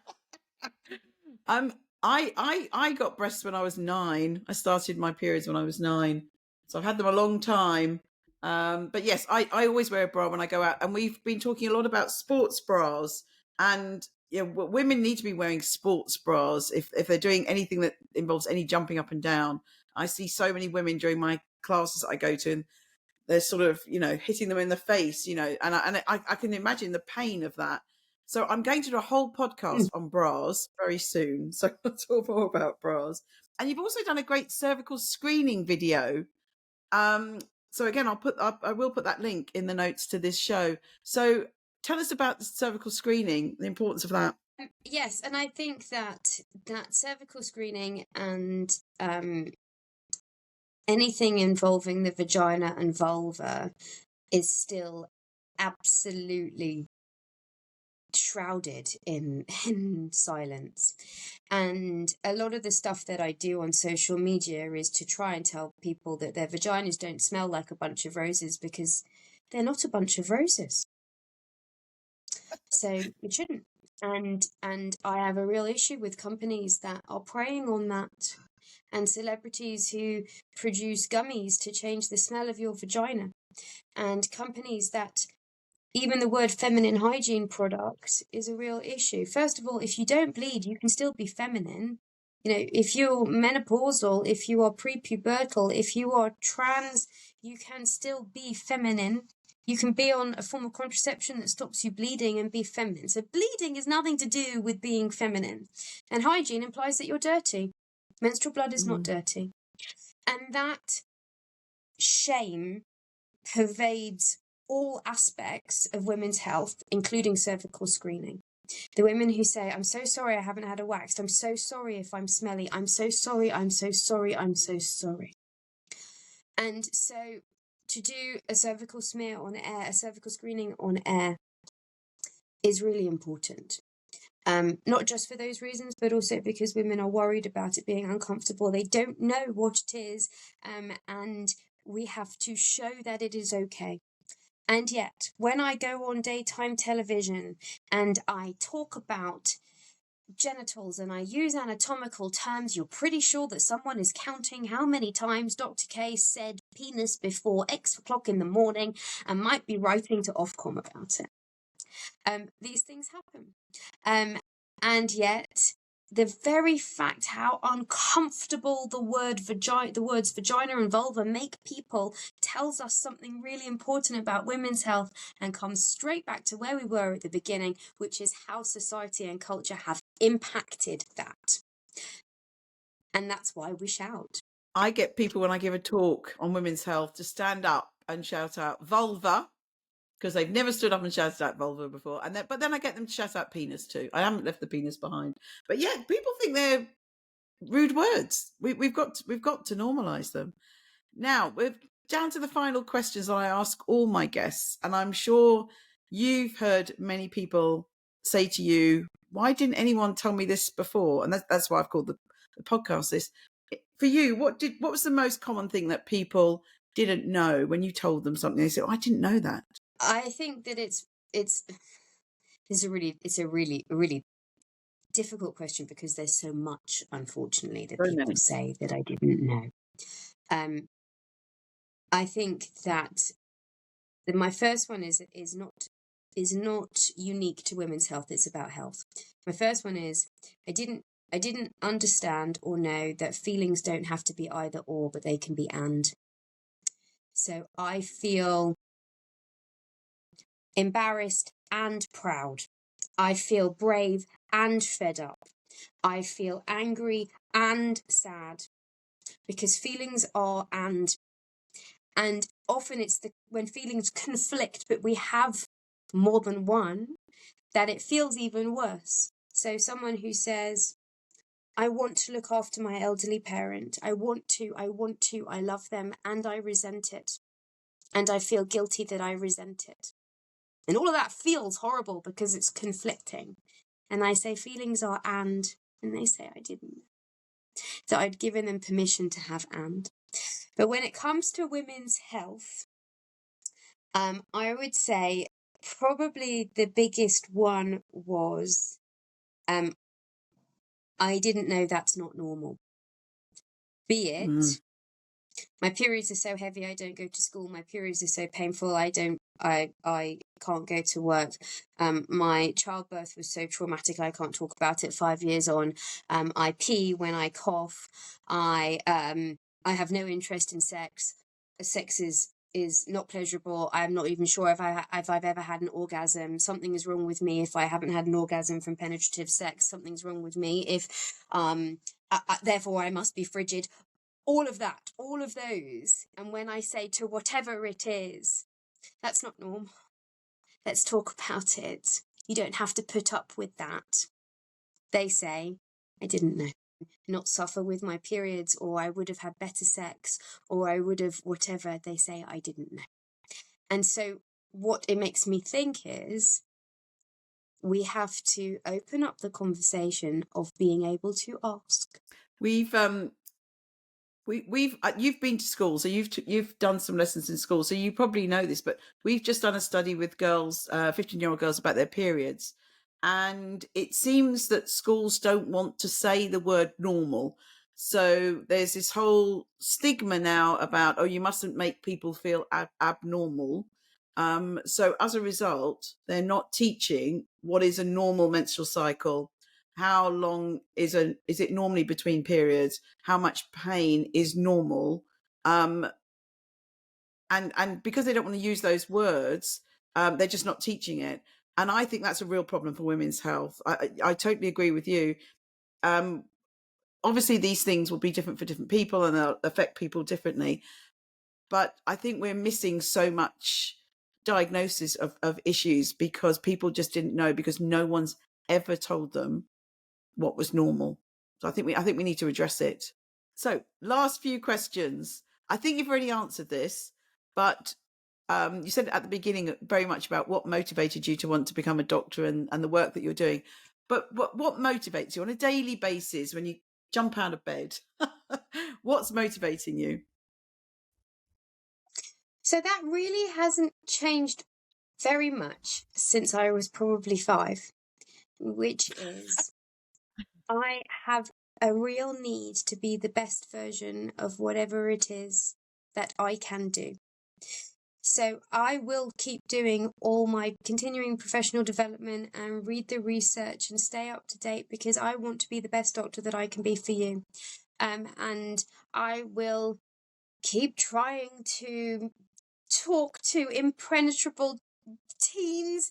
S1: I got breasts when I was 9. I started my periods when I was 9, so I've had them a long time. But yes, I always wear a bra when I go out, and we've been talking a lot about sports bras, and women need to be wearing sports bras if they're doing anything that involves any jumping up and down. I see so many women during my classes I go to, and they're sort of hitting them in the face, and I can imagine the pain of that. So I'm going to do a whole podcast on bras very soon. So I'll talk more about bras. And you've also done a great cervical screening video. So again, I will put that link in the notes to this show. So tell us about the cervical screening, the importance of that.
S2: Yes, and I think that cervical screening and anything involving the vagina and vulva is still absolutely shrouded in silence. And a lot of the stuff that I do on social media is to try and tell people that their vaginas don't smell like a bunch of roses, because they're not a bunch of roses. So it shouldn't. And I have a real issue with companies that are preying on that, and celebrities who produce gummies to change the smell of your vagina, and companies that even the word feminine hygiene product is a real issue. First of all, if you don't bleed, you can still be feminine. If you're menopausal, if you are prepubertal, if you are trans, you can still be feminine. You can be on a form of contraception that stops you bleeding and be feminine. So bleeding is nothing to do with being feminine. And hygiene implies that you're dirty. Menstrual blood is not dirty. And that shame pervades all aspects of women's health, including cervical screening. The women who say, I'm so sorry I haven't had a wax. I'm so sorry if I'm smelly. I'm so sorry, I'm so sorry, I'm so sorry. And so to do a cervical smear on air, a cervical screening on air, is really important. Not just for those reasons, but also because women are worried about it being uncomfortable. They don't know what it is, and we have to show that it is okay. And yet, when I go on daytime television and I talk about genitals and I use anatomical terms, you're pretty sure that someone is counting how many times Dr. Kaye said penis before X o'clock in the morning and might be writing to Ofcom about it. These things happen. And yet, the very fact how uncomfortable the words vagina and vulva make people tells us something really important about women's health, and comes straight back to where we were at the beginning, which is how society and culture have impacted that. And that's why we shout.
S1: I get people when I give a talk on women's health to stand up and shout out vulva, because they've never stood up and shouted out vulva before. But then I get them to shout out penis too. I haven't left the penis behind. But yeah, people think they're rude words. We've got to normalise them. Now we're down to the final questions that I ask all my guests, and I'm sure you've heard many people say to you, "Why didn't anyone tell me this before?" And that's why I've called the podcast this. For you, what was the most common thing that people didn't know when you told them something? They said, "Oh, I didn't know that."
S2: I think that it's a really difficult question, because there's so much, unfortunately, that people say that I didn't know. I think that my first one is not unique to women's health. It's about health. My first one is I didn't understand or know that feelings don't have to be either or, but they can be and. So I feel embarrassed and proud. I feel brave and fed up. I feel angry and sad, because feelings are and And often it's when feelings conflict, but we have more than one, that it feels even worse. So someone who says, I want to look after my elderly parent. I want to, I love them, and I resent it. And I feel guilty that I resent it. And all of that feels horrible because it's conflicting. And I say feelings are and they say I didn't. So I'd given them permission to have and. But when it comes to women's health, I would say probably the biggest one was I didn't know that's not normal. Be it, my periods are so heavy I don't go to school, my periods are so painful I can't go to work, my childbirth was so traumatic I can't talk about it 5 years on, I pee when I cough, I have no interest in sex is not pleasurable. I'm not even sure if I've ever had an orgasm. Something is wrong with me if I haven't had an orgasm from penetrative sex. Something's wrong with me if therefore I must be frigid. All of that, all of those. And when I say to whatever it is, that's not normal. Let's talk about it. You don't have to put up with that. They say, I didn't know. Not suffer with my periods, or I would have had better sex, or I would have whatever. They say I didn't know. And so what it makes me think is we have to open up the conversation of being able to ask.
S1: We've you've been to school, so you've done some lessons in school, so you probably know this, but we've just done a study with girls, 15-year-old girls, about their periods, and it seems that schools don't want to say the word normal. So there's this whole stigma now about, oh, you mustn't make people feel abnormal. So as a result, they're not teaching what is a normal menstrual cycle. How long is it normally between periods? How much pain is normal? And because they don't want to use those words, they're just not teaching it. And I think that's a real problem for women's health. I totally agree with you. Obviously, these things will be different for different people and they'll affect people differently. But I think we're missing so much diagnosis of issues because people just didn't know, because no one's ever told them what was normal. So I think we need to address it. So last few questions. I think you've already answered this, but you said at the beginning very much about what motivated you to want to become a doctor and the work that you're doing. But what motivates you on a daily basis when you jump out of bed? What's motivating you?
S2: So that really hasn't changed very much since I was probably 5, which is I have a real need to be the best version of whatever it is that I can do. So I will keep doing all my continuing professional development and read the research and stay up to date because I want to be the best doctor that I can be for you. And I will keep trying to talk to impenetrable teens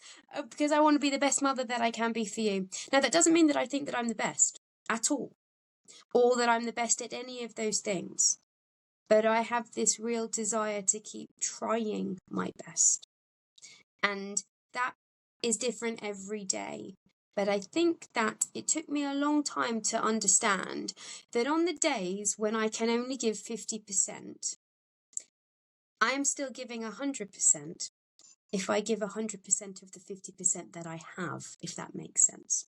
S2: because I want to be the best mother that I can be for you. Now, that doesn't mean that I think that I'm the best at all, or that I'm the best at any of those things. But I have this real desire to keep trying my best. And that is different every day. But I think that it took me a long time to understand that on the days when I can only give 50%, I am still giving 100% if I give 100% of the 50% that I have, if that makes sense.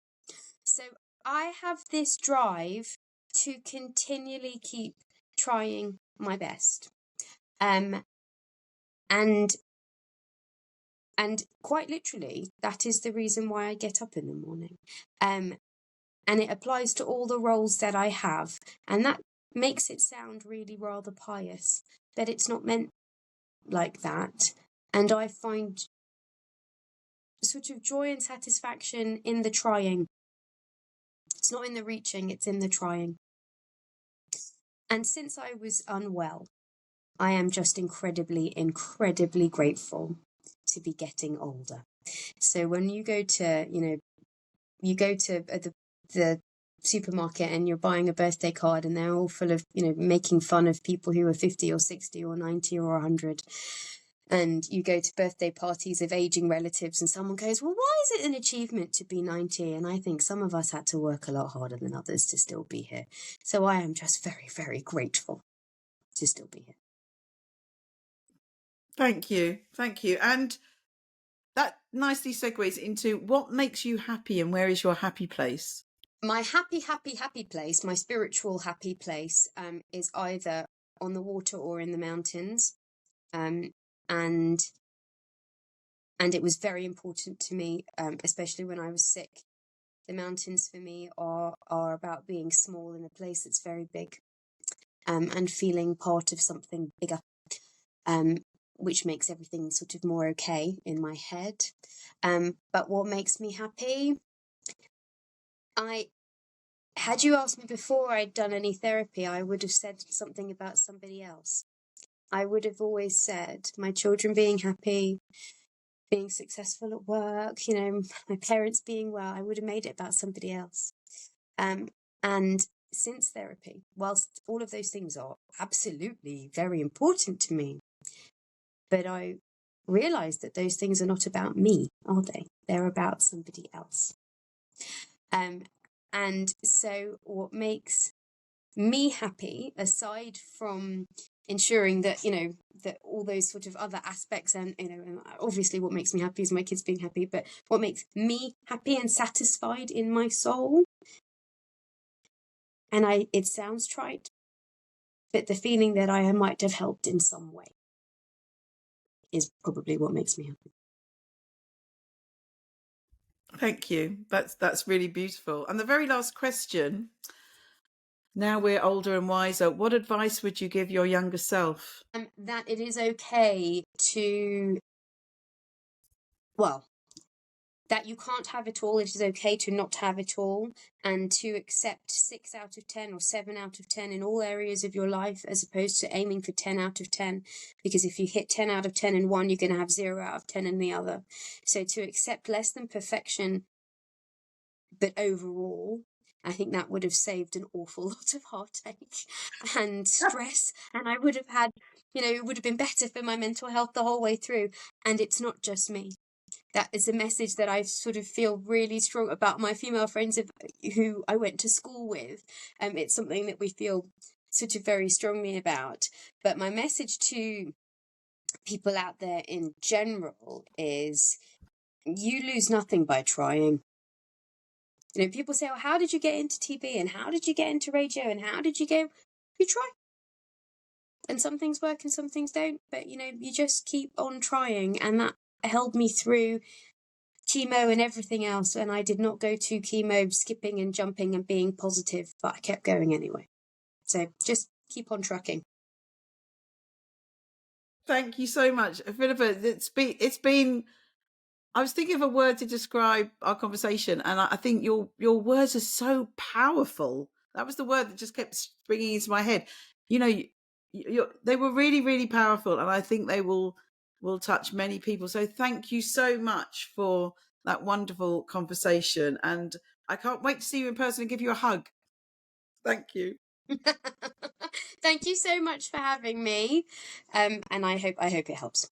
S2: So I have this drive to continually keep trying my best. And quite literally, that is the reason why I get up in the morning. And it applies to all the roles that I have. And that makes it sound really rather pious, but it's not meant like that. And I find sort of joy and satisfaction in the trying. It's not in the reaching, it's in the trying. And since I was unwell, I am just incredibly, incredibly grateful to be getting older. So when you go to, you go to the supermarket and you're buying a birthday card and they're all full of, making fun of people who are 50 or 60 or 90 or 100. And you go to birthday parties of aging relatives and someone goes, well, why is it an achievement to be 90? And I think some of us had to work a lot harder than others to still be here. So I am just very, very grateful to still be here.
S1: Thank you. Thank you. And that nicely segues into what makes you happy and where is your happy place?
S2: My happy place, my spiritual happy place, is either on the water or in the mountains. And it was very important to me, especially when I was sick. The mountains for me are about being small in a place that's very big, and feeling part of something bigger, which makes everything sort of more okay in my head. But what makes me happy? Had you asked me before I'd done any therapy, I would have said something about somebody else. I would have always said my children being happy, being successful at work, my parents being well. I would have made it about somebody else. And since therapy, whilst all of those things are absolutely very important to me, but I realised that those things are not about me, are they? They're about somebody else. And so what makes me happy, aside from ensuring that, that all those sort of other aspects, and, and obviously what makes me happy is my kids being happy, but what makes me happy and satisfied in my soul, and it sounds trite, but the feeling that I might have helped in some way is probably what makes me happy.
S1: Thank you. That's really beautiful. And the very last question, now we're older and wiser, what advice would you give your younger self?
S2: That it is okay to, that you can't have it all. It is okay to not have it all, and to accept 6 out of 10 or 7 out of 10 in all areas of your life, as opposed to aiming for 10 out of 10. Because if you hit 10 out of 10 in one, you're going to have 0 out of 10 in the other. So to accept less than perfection, but overall, I think that would have saved an awful lot of heartache and stress. And I would have had, it would have been better for my mental health the whole way through. And it's not just me. That is a message that I sort of feel really strong about my female friends who I went to school with. It's something that we feel sort of very strongly about. But my message to people out there in general is you lose nothing by trying. People say, oh, how did you get into TV? And how did you get into radio? And how did you go? You try. And some things work and some things don't. But, you just keep on trying. And that held me through chemo and everything else. And I did not go to chemo skipping and jumping and being positive, but I kept going anyway. So just keep on trucking.
S1: Thank you so much, Philippa. It's been, I was thinking of a word to describe our conversation, and I think your words are so powerful. That was the word that just kept springing into my head. They were really, really powerful, and I think they will touch many people. So thank you so much for that wonderful conversation, and I can't wait to see you in person and give you a hug. Thank you.
S2: Thank you so much for having me, and I hope it helps.